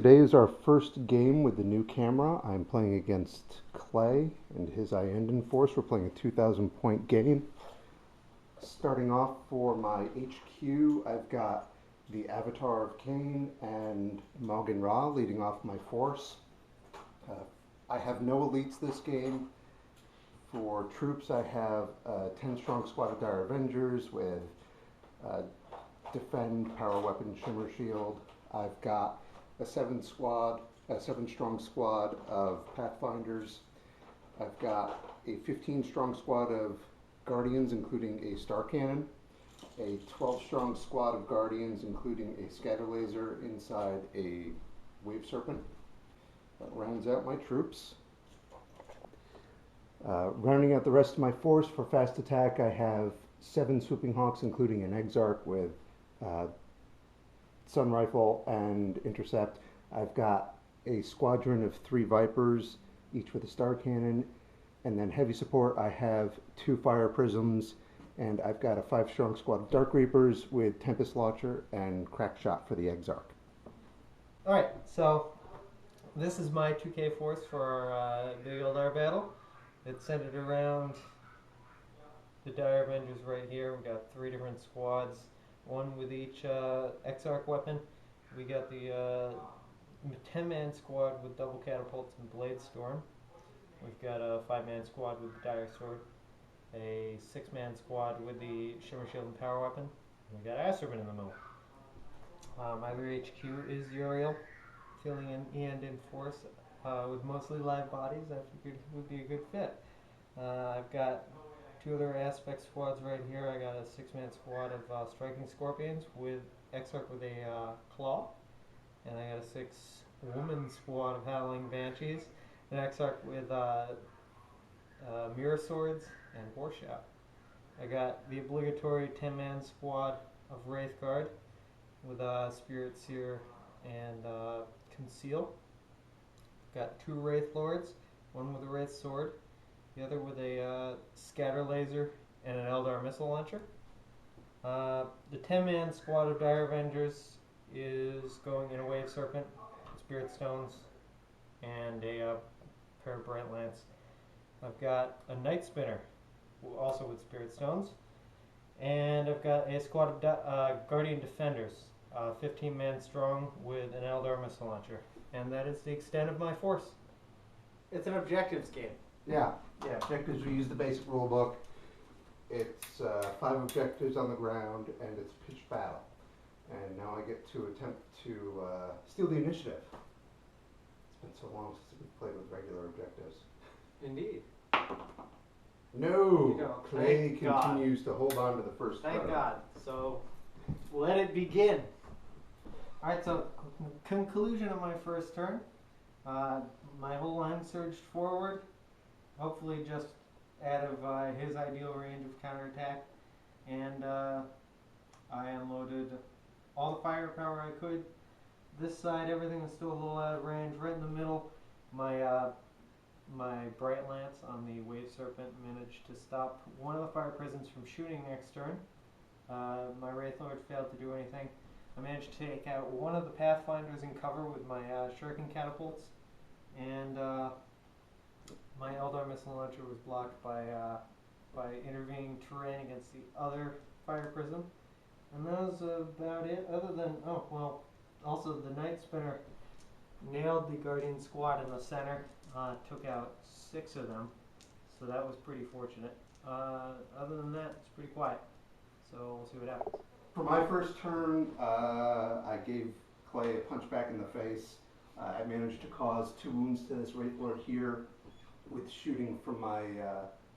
Today is our first game with the new camera. I'm playing against Clay and his Iandan force. We're playing a 2,000 point game. Starting off for my HQ, I've got the Avatar of Cain and Malgan Ra leading off my force. I have no elites this game. For troops, I have a 10 strong squad of Dire Avengers with Defend, Power Weapon, Shimmer Shield. I've got a 7 strong squad of Pathfinders. I've got a 15 strong squad of Guardians, including a Star Cannon, a 12 strong squad of Guardians, including a Scatter Laser inside a Wave Serpent. That rounds out my troops. Rounding out the rest of my force for fast attack, I have 7 Swooping Hawks, including an Exarch with Sun Rifle and Intercept. I've got a squadron of 3 Vipers, each with a Star Cannon, and then heavy support I have 2 Fire Prisms, and I've got a 5 strong squad of Dark Reapers with Tempest Launcher and Crack Shot for the Exarch. Alright, so this is my 2K force for our big Eldar battle. It's centered around the Dire Avengers right here. We've got 3 different squads, one with each Exarch weapon. We got the 10-man squad with double catapults and blade storm. We've got a 5-man squad with the dire sword, a 6-man squad with the shimmer shield and power weapon. And we got Acerman in the middle. My rear HQ is Uriel, filling in Eandan force with mostly live bodies. I figured it would be a good fit. I've got 2 other aspect squads right here. I got a 6-man squad of striking scorpions with Exarch with a claw, and I got a 6-woman squad of howling banshees, an Exarch with mirror swords and horse shout. I got the obligatory 10-man squad of Wraith Guard with Spirit Seer and Conceal. Got 2 Wraith Lords, one with a Wraith Sword, the other with a Scatter Laser and an Eldar Missile Launcher. The 10-man squad of Dire Avengers is going in a Wave Serpent, Spirit Stones, and a pair of Bright Lance. I've got a Night Spinner, also with Spirit Stones, and I've got a squad of Guardian Defenders, 15-man strong with an Eldar Missile Launcher. And that is the extent of my force. It's an objectives game. Yeah, objectives, we use the basic rule book. It's 5 objectives on the ground, and it's pitched battle. And now I get to attempt to steal the initiative. It's been so long since we've played with regular objectives. Indeed. No! Clay Thank continues to hold on to the first Thank row. God. So, let it begin. Alright, so conclusion of my first turn. My whole line surged forward, hopefully just out of his ideal range of counterattack, and I unloaded all the firepower I could. This side, everything was still a little out of range. Right in the middle, my Bright Lance on the Wave Serpent managed to stop one of the Fire Prisms from shooting next turn. My Wraith Lord failed to do anything. I managed to take out one of the Pathfinders in cover with my Shuriken catapults, and my Eldar Missile Launcher was blocked by intervening terrain against the other Fire Prism. And that was about it, other than, also the Night Spinner nailed the Guardian squad in the center, took out 6 of them, so that was pretty fortunate. Other than that, it's pretty quiet, so we'll see what happens. For my first turn, I gave Clay a punch back in the face. I managed to cause 2 wounds to this Wraith Lord here with shooting from my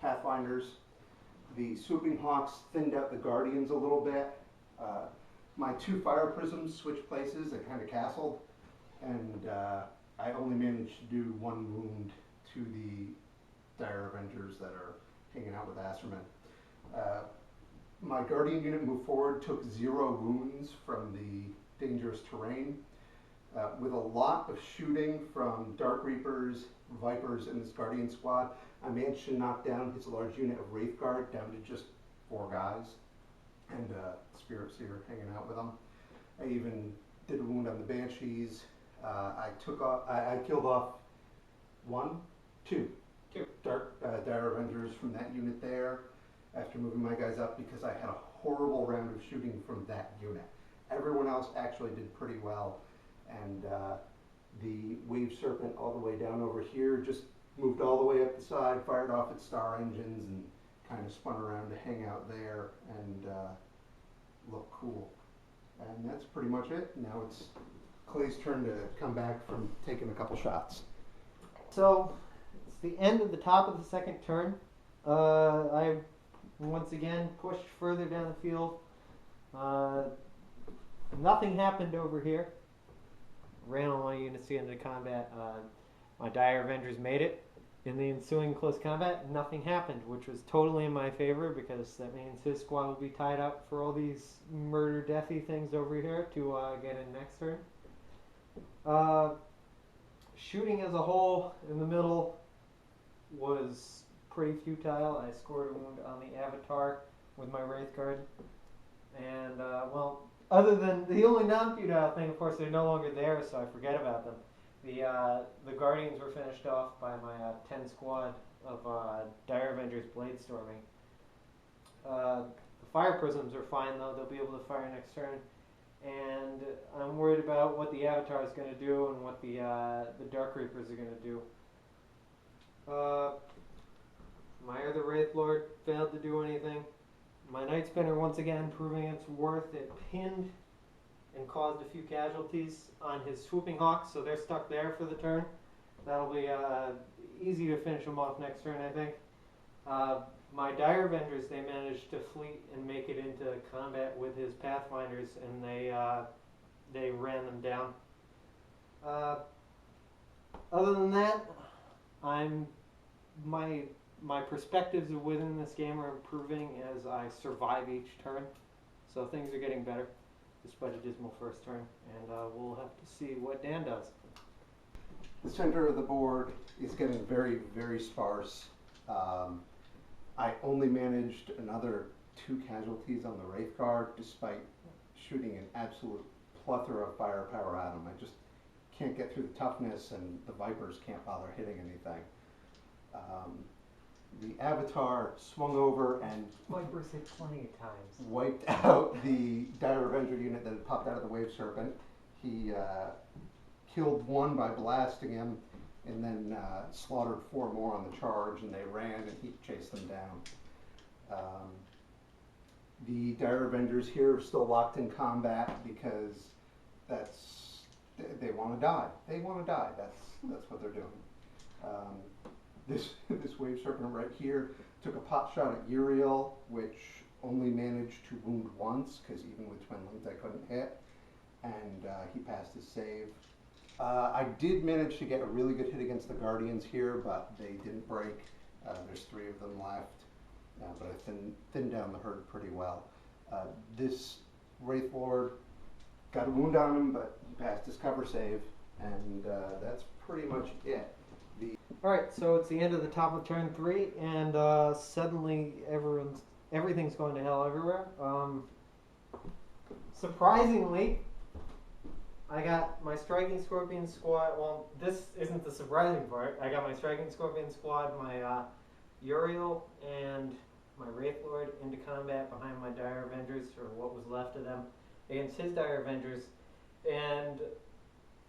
Pathfinders. The Swooping Hawks thinned out the Guardians a little bit. My 2 Fire Prisms switched places and kind of castled, and I only managed to do 1 wound to the Dire Avengers that are hanging out with Acerman. My Guardian unit moved forward, took 0 wounds from the dangerous terrain. With a lot of shooting from Dark Reapers, Vipers, and this Guardian squad, I managed to knock down his large unit of Wraith Guard down to just 4 guys, and Spirit Seer hanging out with them. I even did a wound on the Banshees, I killed off two Dire Avengers from that unit there after moving my guys up because I had a horrible round of shooting from that unit. Everyone else actually did pretty well, and the Wave Serpent all the way down over here just moved all the way up the side, fired off its star engines, and kind of spun around to hang out there and look cool. And that's pretty much it. Now it's Clay's turn to come back from taking a couple shots. So it's the end of the top of the second turn. I once again pushed further down the field. Nothing happened over here. Ran all my units into combat. My Dire Avengers made it. In the ensuing close combat, nothing happened, which was totally in my favor because that means his squad will be tied up for all these murder deathy things over here to get in next turn. Shooting as a whole in the middle was pretty futile. I scored a wound on the Avatar with my Wraith Guard. And, other than the only non-futile thing, of course, they're no longer there, so I forget about them. The Guardians were finished off by my 10 squad of Dire Avengers Blade Storming. The Fire Prisms are fine, though. They'll be able to fire next turn. And I'm worried about what the Avatar is going to do and what the Dark Reapers are going to do. My other Wraith Lord failed to do anything. My Night Spinner, once again, proving its worth. It pinned and caused a few casualties on his Swooping Hawks, so they're stuck there for the turn. That'll be easy to finish them off next turn, I think. My Dire Avengers, they managed to fleet and make it into combat with his Pathfinders, and they ran them down. Other than that, my perspectives within this game are improving as I survive each turn, so things are getting better despite a dismal first turn, and we'll have to see what Dan does. The center of the board is getting very, very sparse. I only managed another 2 casualties on the Wraith Guard despite shooting an absolute plethora of firepower at them. I just can't get through the toughness, and the Vipers can't bother hitting anything. The Avatar swung over and Vipers hit plenty of times. Wiped out the Dire Avenger unit that had popped out of the Wave Serpent. He killed one by blasting him, and then slaughtered 4 more on the charge, and they ran, and he chased them down. The Dire Avengers here are still locked in combat because they want to die. They want to die. That's what they're doing. This Wave Serpent right here took a pot shot at Uriel, which only managed to wound once, because even with Twin Linked I couldn't hit, and he passed his save. I did manage to get a really good hit against the Guardians here, but they didn't break. There's 3 of them left, but I thinned down the herd pretty well. This Wraith Lord got a wound on him, but he passed his cover save, and that's pretty much it. Alright, so it's the end of the top of turn 3, and suddenly everything's going to hell everywhere. Surprisingly, I got my Striking Scorpion squad. Well, this isn't the surprising part. I got my Striking Scorpion squad, my Uriel, and my Wraith Lord into combat behind my Dire Avengers, or what was left of them, against his Dire Avengers. And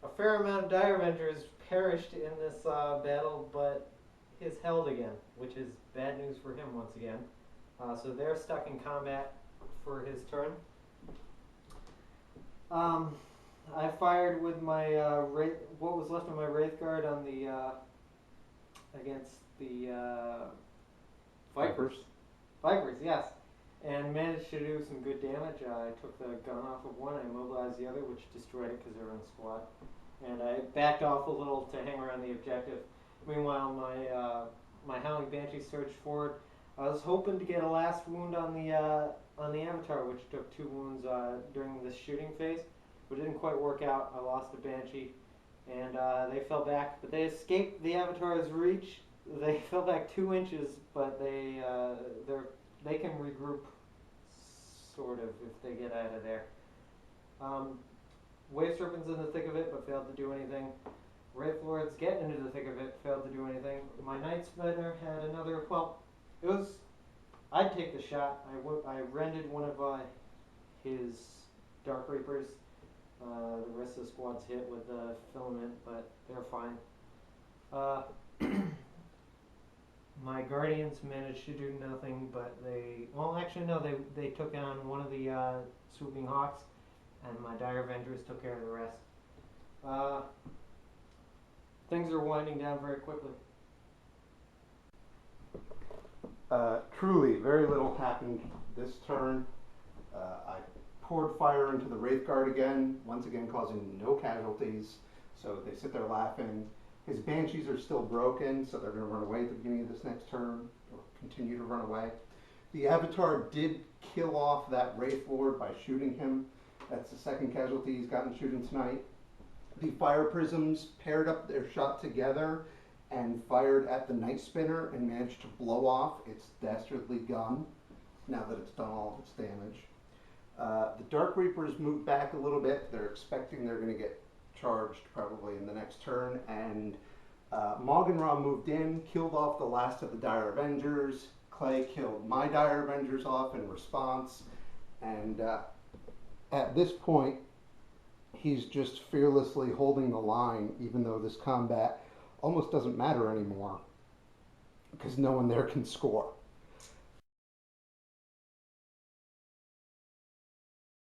a fair amount of Dire Avengers perished in this battle, but his held again, which is bad news for him once again. So they're stuck in combat for his turn. I fired with my what was left of my Wraith Guard on the against the Vipers. Vipers, yes, and managed to do some good damage. I took the gun off of one, I immobilized the other, which destroyed it because they were in the squad. And I backed off a little to hang around the objective. Meanwhile, my Howling Banshee surged forward. I was hoping to get a last wound on the Avatar, which took 2 wounds during this shooting phase, but it didn't quite work out. I lost the Banshee, and they fell back, but they escaped the Avatar's reach. They fell back 2 inches, but they can regroup, sort of, if they get out of there. Wave Serpent's in the thick of it, but failed to do anything. Wraith Lord's getting into the thick of it, failed to do anything. My Night Spider had another, well, it was, I'd take the shot. I rented one of his Dark Reapers. The rest of the squad's hit with the filament, but they're fine. My Guardians managed to do nothing, but they took on one of the Swooping Hawks, and my Dire Avengers took care of the rest. Things are winding down very quickly. Truly, very little happened this turn. I poured fire into the Wraith Guard again, once again causing no casualties, so they sit there laughing. His Banshees are still broken, so they're going to run away at the beginning of this next turn, or continue to run away. The Avatar did kill off that Wraith Lord by shooting him. That's the second casualty he's gotten shooting tonight. The Fire Prisms paired up their shot together and fired at the Night Spinner and managed to blow off its dastardly gun, now that it's done all of its damage. The Dark Reapers moved back a little bit. They're expecting they're going to get charged probably in the next turn, and Moggenraw moved in, killed off the last of the Dire Avengers. Clay killed my Dire Avengers off in response, and at this point he's just fearlessly holding the line, even though this combat almost doesn't matter anymore because no one there can score.